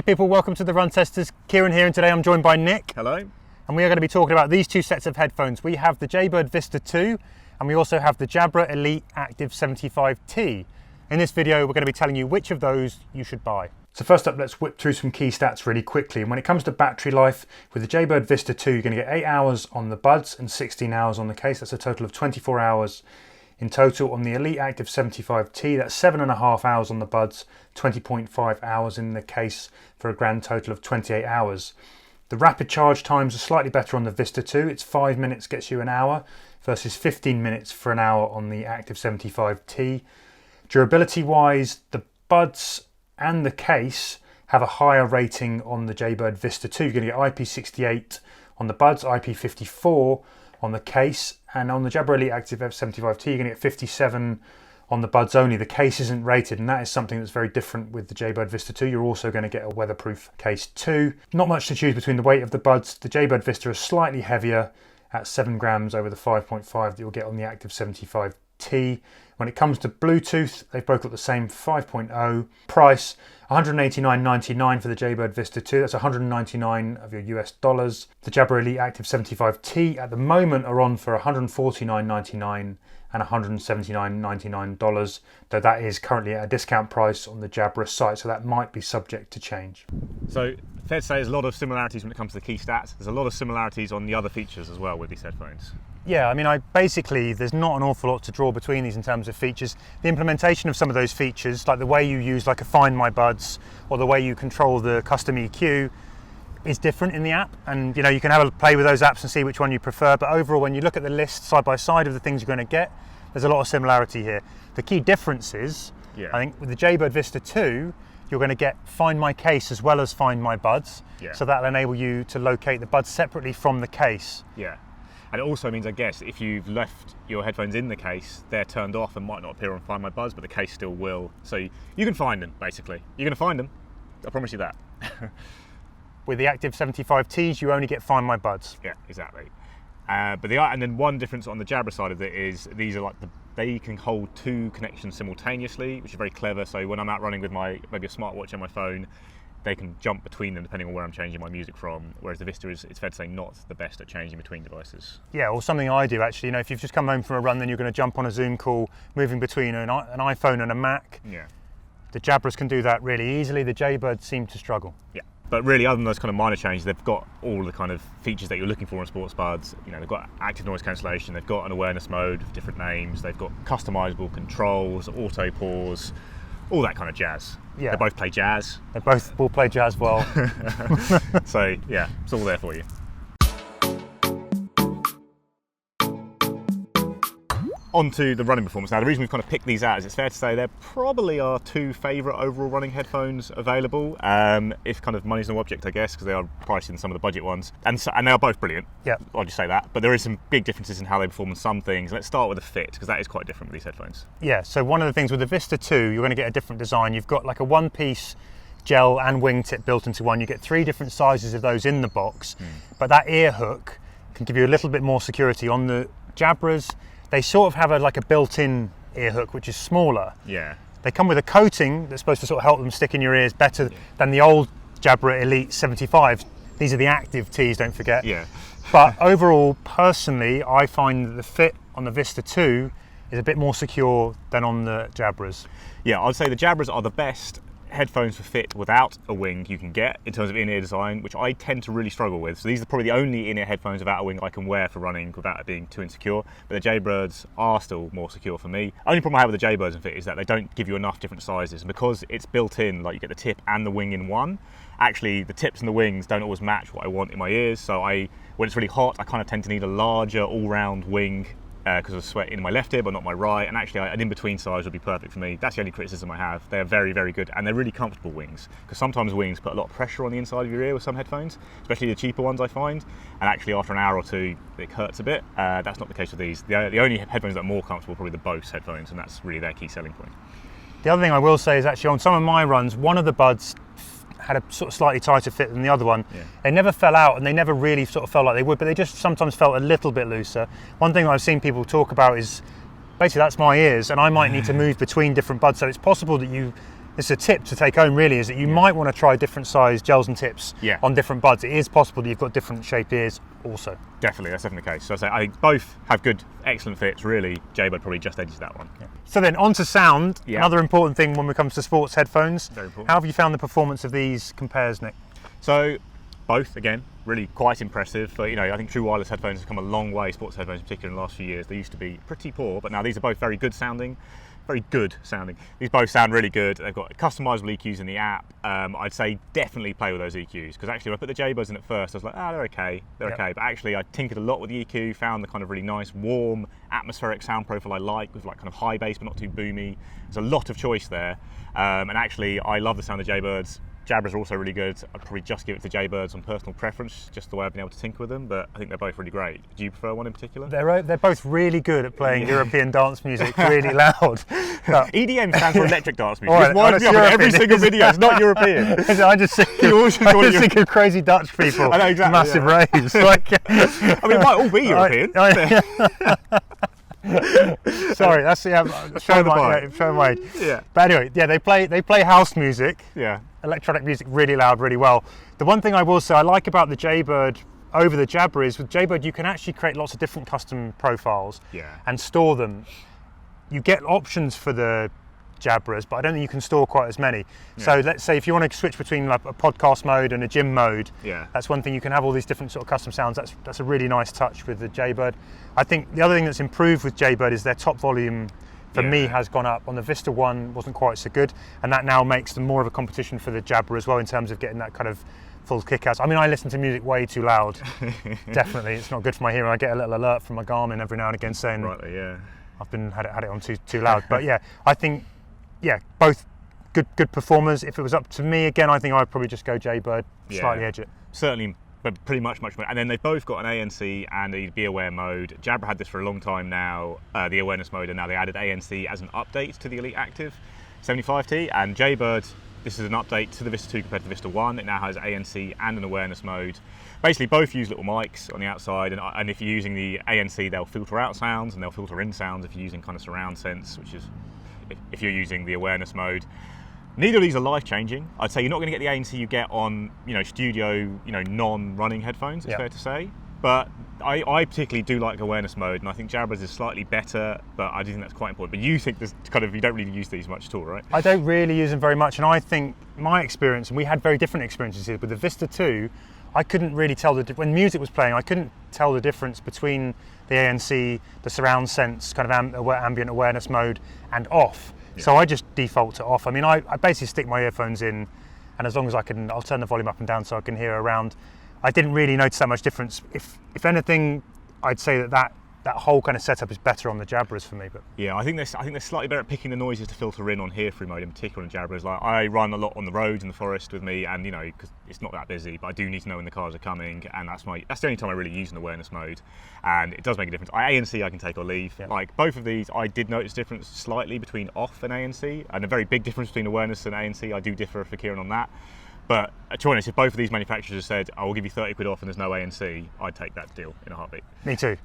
people, welcome to the Run Testers. Kieran here, and today I'm joined by Nick. Hello. And we are going to be talking about these two sets of headphones. We have the Jaybird Vista 2 and we also have the Jabra Elite Active 75T. In this video we're going to be telling you which of those you should buy. So first up, let's whip through some key stats really quickly. And when it comes to battery life, with the Jaybird Vista 2 you're going to get 8 hours on the buds and 16 hours on the case. That's a total of 24 hours in total. On the Elite Active 75T, that's 7.5 hours on the buds, 20.5 hours in the case, for a grand total of 28 hours. The rapid charge times are slightly better on the Vista 2. It's 5 minutes gets you an hour versus 15 minutes for an hour on the Active 75T. Durability wise, the buds and the case have a higher rating on the Jaybird Vista 2. You're going to get IP68 on the buds, IP54 on the case, and on the Jabra Elite Active F75T you're going to get 57 on the buds only. The case isn't rated, and that is something that's very different with the Jaybird Vista 2. You're also going to get a weatherproof case too. Not much to choose between the weight of the buds. The Jaybird Vista is slightly heavier at 7 grams over the 5.5 that you'll get on the Active 75T. When it comes to Bluetooth, they've both got the same 5.0 price. $189.99 for the Jaybird Vista 2. That's $199 of your US dollars. The Jabra Elite Active 75T at the moment are on for $149.99 and $179.99, though that is currently at a discount price on the Jabra site, so that might be subject to change. So fair to say there's a lot of similarities when it comes to the key stats. There's a lot of similarities on the other features as well with these headphones. Yeah, I mean, basically there's not an awful lot to draw between these in terms of features. The implementation of some of those features, like the way you use like a Find My Buds or the way you control the custom EQ, is different in the app, and you know, you can have a play with those apps and see which one you prefer, but overall when you look at the list side by side of the things you're going to get, there's a lot of similarity here. The key difference is, I think with the Jaybird Vista 2 you're going to get Find My Case as well as Find My Buds, so that'll enable you to locate the buds separately from the case. And it also means, I guess, if you've left your headphones in the case, they're turned off and might not appear on Find My Buds, but the case still will. So you can find them, basically. You're going to find them, I promise you that. With the Active 75Ts, you only get Find My Buds. Yeah, exactly. And then one difference on the Jabra side of it is these are like they can hold 2 connections simultaneously, which is very clever. So when I'm out running with maybe a smartwatch and my phone, they can jump between them depending on where I'm changing my music from. Whereas the Vista is, it's fair to say, not the best at changing between devices. Yeah, or something I do actually. You know, if you've just come home from a run, then you're going to jump on a Zoom call, moving between an iPhone and a Mac. The Jabras can do that really easily. The Jaybird seem to struggle. But really, other than those kind of minor changes, they've got all the kind of features that you're looking for in sports buds. You know, they've got active noise cancellation, they've got an awareness mode with different names, they've got customizable controls, auto pause, all that kind of jazz. They both play jazz. They both will play jazz well. So yeah, it's all there for you. Onto the running performance. Now, the reason we've kind of picked these out is it's fair to say they're probably our 2 favourite overall running headphones available. If kind of money's no object, I guess, because they are priced in some of the budget ones. And they are both brilliant. I'll just say that. But there is some big differences in how they perform on some things. Let's start with the fit, because that is quite different with these headphones. So one of the things with the Vista 2, you're going to get a different design. You've got like a one-piece gel and wingtip built into one. You get 3 different sizes of those in the box. But that ear hook can give you a little bit more security. On the Jabras, they sort of have a built-in ear hook, which is smaller. They come with a coating that's supposed to sort of help them stick in your ears better than the old Jabra Elite 75. These are the Active Ts, don't forget. But overall, personally, I find that the fit on the Vista 2 is a bit more secure than on the Jabras. I'd say the Jabras are the best headphones for fit without a wing you can get in terms of in-ear design, which I tend to really struggle with. So these are probably the only in-ear headphones without a wing I can wear for running without it being too insecure. But the Jaybirds are still more secure for me. Only problem I have with the Jaybirds in fit is that they don't give you enough different sizes, and because it's built in, like you get the tip and the wing in one, actually the tips and the wings don't always match what I want in my ears. So when it's really hot, I kind of tend to need a larger all-round wing because of sweat in my left ear but not my right, and actually an in-between size would be perfect for me. That's the only criticism I have. They're very, very good, and they're really comfortable wings, because sometimes wings put a lot of pressure on the inside of your ear with some headphones, especially the cheaper ones I find, and actually after an hour or two it hurts a bit. That's not the case with these. The only headphones that are more comfortable are probably the Bose headphones, and that's really their key selling point. The other thing I will say is actually on some of my runs, one of the buds had a sort of slightly tighter fit than the other one. They never fell out, and they never really sort of felt like they would, but they just sometimes felt a little bit looser. One thing I've seen people talk about is basically that's my ears, and I might need to move between different buds, so it's possible that you this is a tip to take home really, is that you might want to try different size gels and tips on different buds. It is possible that you've got different shaped ears also. Definitely, that's definitely the case. So I think both have good, excellent fits. Really, Jaybird probably just edges that one. So then on to sound, another important thing when it comes to sports headphones. Very important. How have you found the performance of these compares, Nick? So both, again, really quite impressive. But, I think true wireless headphones have come a long way, sports headphones in particular, in the last few years. They used to be pretty poor, but now these are both very good sounding. These both sound really good. They've got customizable EQs in the app. I'd say definitely play with those EQs, because actually when I put the Jaybirds in at first, I was like, they're okay. But actually I tinkered a lot with the EQ, found the kind of really nice, warm, atmospheric sound profile I like, with like kind of high bass but not too boomy. There's a lot of choice there. And actually I love the sound of Jaybirds. Jabras are also really good. I'd probably just give it to Jaybirds on personal preference, just the way I've been able to tinker with them, but I think they're both really great. Do you prefer one in particular? They're both really good at playing European dance music really loud. EDM stands for electric dance music. It winds me up in every single video. It's not European. I just think of crazy Dutch people. I know, exactly, massive raves. I mean, it might all be European. Sorry, that's showing my age. Yeah. But anyway, they play house music. Yeah. Electronic music really loud, really well. The one thing I will say I like about the Jaybird over the Jabra is with Jaybird you can actually create lots of different custom profiles and store them. You get options for the Jabras, but I don't think you can store quite as many. So let's say if you want to switch between like a podcast mode and a gym mode, that's one thing. You can have all these different sort of custom sounds. That's a really nice touch with the Jaybird. I think the other thing that's improved with Jaybird is their top volume for me has gone up. On the Vista 1 wasn't quite so good, and that now makes them more of a competition for the Jabra as well in terms of getting that kind of full kick-ass. I mean, I listen to music way too loud. Definitely, it's not good for my hearing. I get a little alert from my Garmin every now and again saying I've had it on too loud. But I think both good performers. If it was up to me again, I think I'd probably just go Jaybird, slightly edge it. Certainly, but pretty much more. And then they've both got an ANC and a Be Aware mode. Jabra had this for a long time now, the awareness mode, and now they added ANC as an update to the Elite Active 75T. And Jaybird, this is an update to the Vista 2 compared to the Vista 1. It now has ANC and an awareness mode. Basically, both use little mics on the outside, and if you're using the ANC, they'll filter out sounds and they'll filter in sounds if you're using kind of surround sense, which is if you're using the awareness mode. Neither of these are life-changing. I'd say you're not going to get the ANC you get on, studio, non-running headphones, it's fair to say. But I particularly do like awareness mode, and I think Jabra's is slightly better, but I do think that's quite important. But you think there's you don't really use these much at all, right? I don't really use them very much, and I think my experience, and we had very different experiences here, with the Vista 2, I couldn't really tell when music was playing, I couldn't tell the difference between the ANC, the surround sense, kind of ambient awareness mode, and off. So I just default to off. I mean, I basically stick my earphones in, and as long as I can, I'll turn the volume up and down so I can hear around. I didn't really notice that much difference. If anything, I'd say that whole kind of setup is better on the Jabras for me. But yeah, I think they're slightly better at picking the noises to filter in on hear-through mode, in particular on Jabras. Like, I run a lot on the roads in the forest with me, and because it's not that busy, but I do need to know when the cars are coming, and that's the only time I really use an awareness mode, and it does make a difference. ANC I can take or leave. Like both of these, I did notice difference slightly between off and ANC, and a very big difference between awareness and ANC. I do differ for Kieran on that. But to be honest, if both of these manufacturers said, I will give you 30 quid off and there's no ANC, I'd take that deal in a heartbeat. Me too.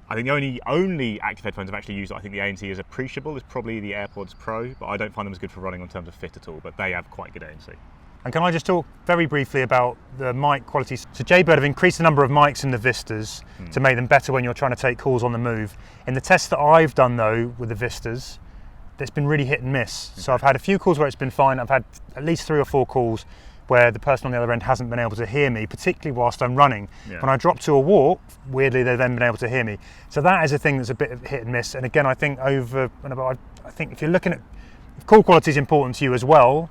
I think the only active headphones I've actually used that I think the ANC is appreciable is probably the AirPods Pro, but I don't find them as good for running in terms of fit at all, but they have quite good ANC. And can I just talk very briefly about the mic quality? So Jaybird have increased the number of mics in the Vistas to make them better when you're trying to take calls on the move. In the tests that I've done though with the Vistas, it's been really hit and miss. So I've had a few calls where it's been fine. I've had at least 3 or 4 calls where the person on the other end hasn't been able to hear me, particularly whilst I'm running. When I drop to a walk, weirdly they've then been able to hear me. So that is a thing that's a bit of hit and miss. And again, I think I think if you're looking at, if call quality is important to you as well,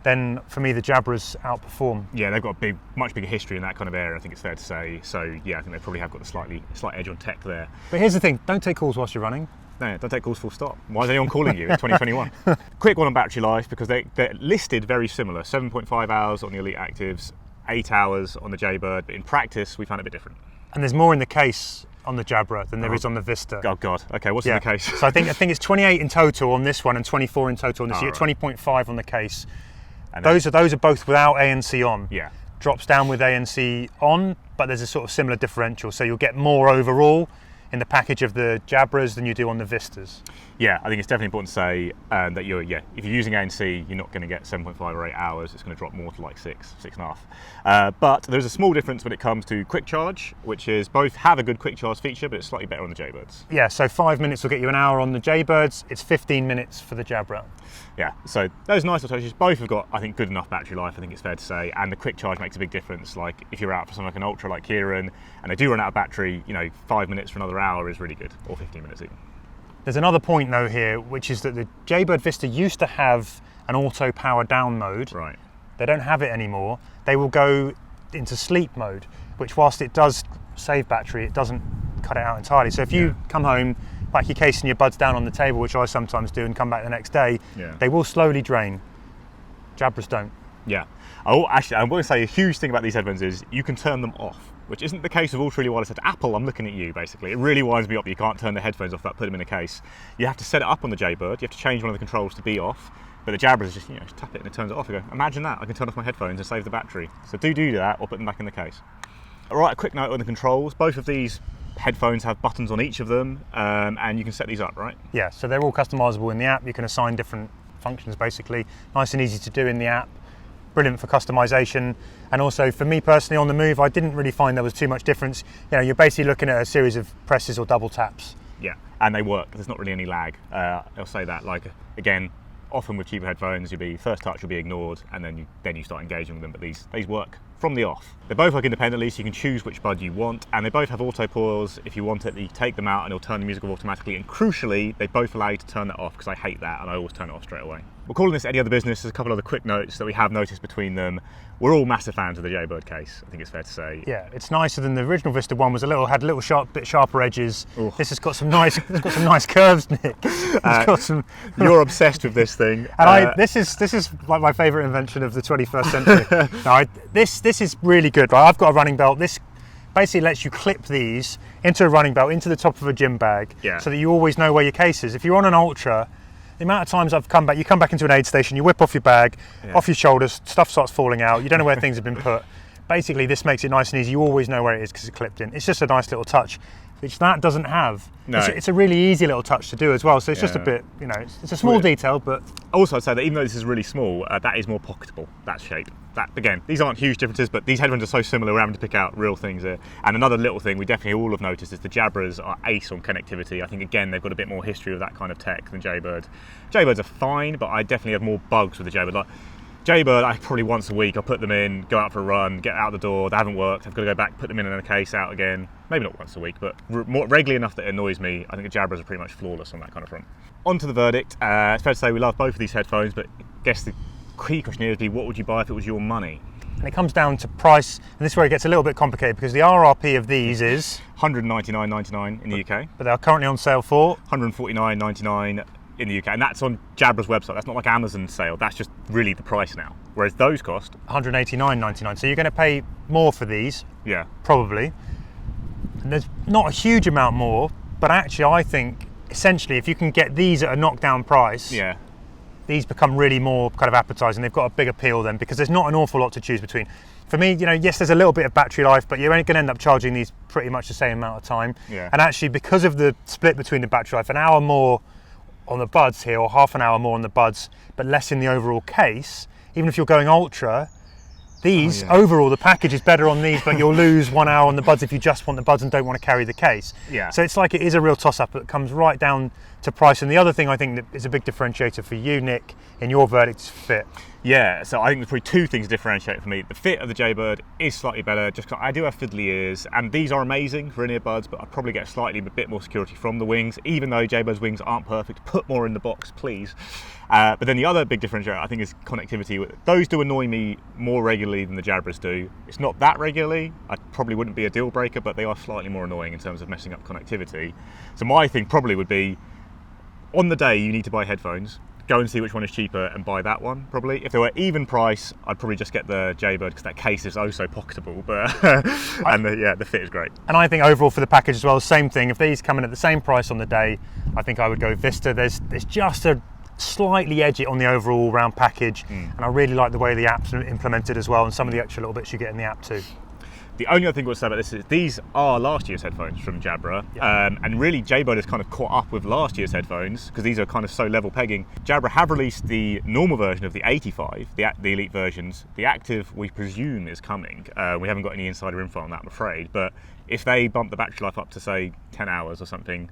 then for me the Jabras outperform. Yeah, they've got a much bigger history in that kind of area, I think it's fair to say. So yeah, I think they probably have got the slight edge on tech there. But here's the thing, don't take calls whilst you're running. No, don't take calls full stop. Why is anyone calling you in 2021? Quick one on battery life, because they're listed very similar. 7.5 hours on the Elite Actives, 8 hours on the Jaybird, but in practice we found it a bit different. And there's more in the case on the Jabra than there is on the Vista. Oh God, okay, what's in the case? So I think it's 28 in total on this one and 24 in total on this. You get 20.5 on the case. And those are both without ANC on. Yeah. Drops down with ANC on, but there's a sort of similar differential, so you'll get more overall in the package of the Jabras than you do on the Vistas. Yeah, I think it's definitely important to say that if you're using ANC, you're not going to get 7.5 or 8 hours. It's going to drop more to like 6.5. But there's a small difference when it comes to quick charge, which is both have a good quick charge feature, but it's slightly better on the Jaybirds. Yeah, so 5 minutes will get you an hour on the Jaybirds. It's 15 minutes for the Jabra. Yeah, so those nice little touches. Both have got, I think, good enough battery life, I think it's fair to say, and the quick charge makes a big difference. Like if you're out for something like an ultra like Kieran, and they do run out of battery, 5 minutes for another hour is really good, or 15 minutes even. There's another point though here, which is that the Jaybird Vista used to have an auto power down mode. Right. They don't have it anymore. They will go into sleep mode, which whilst it does save battery, it doesn't cut it out entirely. So if you come home, back your case and your buds down on the table, which I sometimes do, and come back the next day, they will slowly drain. Jabras don't. Yeah. Oh, actually, I want to say a huge thing about these headphones is you can turn them off, which isn't the case with ultra really wireless. At Apple, I'm looking at you basically. It really winds me up that you can't turn the headphones off without putting them in a case. You have to set it up on the Jaybird. You have to change one of the controls to be off. But the Jabra is just, just tap it and it turns it off. You go, imagine that. I can turn off my headphones and save the battery. So do that or put them back in the case. All right, a quick note on the controls. Both of these headphones have buttons on each of them, and you can set these up, right? Yeah, so they're all customizable in the app. You can assign different functions basically. Nice and easy to do in the app. Brilliant for customization. And also for me personally on the move, I didn't really find there was too much difference. You're basically looking at a series of presses or double taps. Yeah, and they work. There's not really any lag. I'll say that. Like, again, often with cheaper headphones, first touch will be ignored, and then you start engaging with them. But these work from the off. They both work independently, so you can choose which bud you want, and they both have auto pause. If you want it, you take them out and it'll turn the music off automatically. And crucially, they both allow you to turn that off, because I hate that and I always turn it off straight away. We're calling this Any Other Business. There's a couple other quick notes that we have noticed between them. We're all massive fans of the Jaybird case, I think it's fair to say. Yeah, it's nicer than the original Vista one. Had a little bit sharper edges. Ooh. This has got some nice curves, Nick. You're obsessed with this thing. And this is like my favourite invention of the 21st century. This is really good. Right? I've got a running belt. This basically lets you clip these into a running belt, into the top of a gym bag, so that you always know where your case is. If you're on an ultra, the amount of times I've come back, you come back into an aid station, you whip off your bag, off your shoulders, stuff starts falling out, you don't know where things have been put. Basically, this makes it nice and easy. You always know where it is because it's clipped in. It's just a nice little touch, which that doesn't have. No. It's a really easy little touch to do as well. So it's just a bit, it's a small detail, but... Also, I'd say that even though this is really small, that is more pocketable, that shape. That, again, these aren't huge differences, but these headphones are so similar, we're having to pick out real things here. And another little thing we definitely all have noticed is the Jabras are ace on connectivity. I think, again, they've got a bit more history of that kind of tech than Jaybird. Jaybirds are fine, but I definitely have more bugs with the Jaybird. Like, Jaybird, I probably once a week, I'll put them in, go out for a run, get out the door, they haven't worked, I've got to go back, put them in a case, out again. Maybe not once a week, but more regularly enough that it annoys me. I think the Jabras are pretty much flawless on that kind of front. On to the verdict. It's fair to say we love both of these headphones, but I guess the key question here would be, what would you buy if it was your money? And it comes down to price, and this is where it gets a little bit complicated because the RRP of these is $199.99 in the UK. But they are currently on sale for $149.99 in the UK, and that's on Jabra's website. That's not like Amazon's sale, that's just really the price now. Whereas those cost $189.99. So you're going to pay more for these, probably. And there's not a huge amount more, but actually I think essentially if you can get these at a knockdown price, these become really more kind of appetizing. They've got a big appeal then because there's not an awful lot to choose between. For me, yes, there's a little bit of battery life, but you're only going to end up charging these pretty much the same amount of time. And actually, because of the split between the battery life, an hour more on the buds here, or half an hour more on the buds, but less in the overall case, even if you're going ultra, these, overall, the package is better on these, but you'll lose 1 hour on the buds if you just want the buds and don't want to carry the case. So it's like it is a real toss-up, but it comes right down to price. And the other thing I think that is a big differentiator for you, Nick, in your verdict is fit. So I think there's probably two things to differentiate for me. The fit of the Jaybird is slightly better, just because I do have fiddly ears, and these are amazing for in-ear buds, but I'd probably get slightly a bit more security from the wings, even though Jaybird's wings aren't perfect. Put more in the box, please. But then the other big differentiator, I think, is connectivity. Those do annoy me more regularly than the Jabras do. It's not that regularly. I probably wouldn't be a deal breaker, but they are slightly more annoying in terms of messing up connectivity. So my thing probably would be, on the day you need to buy headphones, go and see which one is cheaper and buy that one, probably. If they were even price, I'd probably just get the Jaybird because that case is oh so pocketable, but the fit is great. And I think overall for the package as well, same thing. If these come in at the same price on the day, I think I would go Vista. There's just a slightly edgy on the overall round package, and I really like the way the app's implemented as well, and some of the extra little bits you get in the app too. The only other thing we'll say about this is these are last year's headphones from Jabra, and really Jaybird has kind of caught up with last year's headphones because these are kind of so level pegging. Jabra have released the normal version of the 85, the Elite versions. The Active, we presume, is coming. We haven't got any insider info on that, I'm afraid, but if they bump the battery life up to, say, 10 hours or something,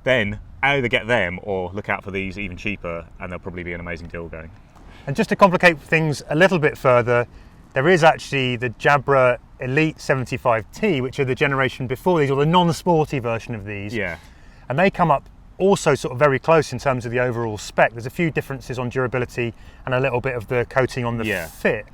then either get them or look out for these even cheaper, and there'll probably be an amazing deal going. And just to complicate things a little bit further, there is actually the Jabra Elite 75T, which are the generation before these, or the non-sporty version of these. Yeah. And they come up also sort of very close in terms of the overall spec. There's a few differences on durability and a little bit of the coating on the fit.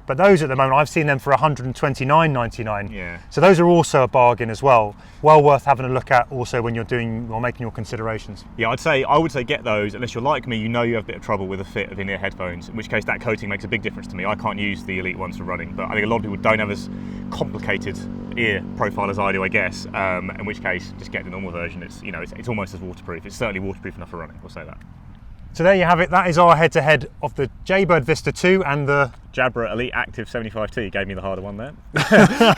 But those at the moment, I've seen them for $129.99. Yeah. So those are also a bargain as well. Well worth having a look at also when you're doing or making your considerations. Yeah, I would say get those unless you're like me, you know you have a bit of trouble with the fit of in-ear headphones, in which case that coating makes a big difference to me. I can't use the Elite ones for running, but I think a lot of people don't have as complicated ear profile as I do, I guess. In which case, just get the normal version. It's almost as waterproof. It's certainly waterproof enough for running. We'll say that. So there you have it. That is our head-to-head of the Jaybird Vista 2 and the Jabra Elite Active 75T. Gave me the harder one there.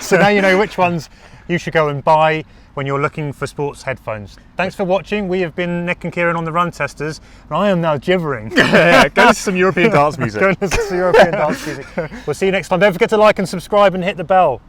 So now you know which ones you should go and buy when you're looking for sports headphones. Thanks for watching. We have been Nick and Kieran on the Run Testers, and I am now gibbering. Go to some European dance music. Go to some European dance music. We'll see you next time. Don't forget to like and subscribe and hit the bell.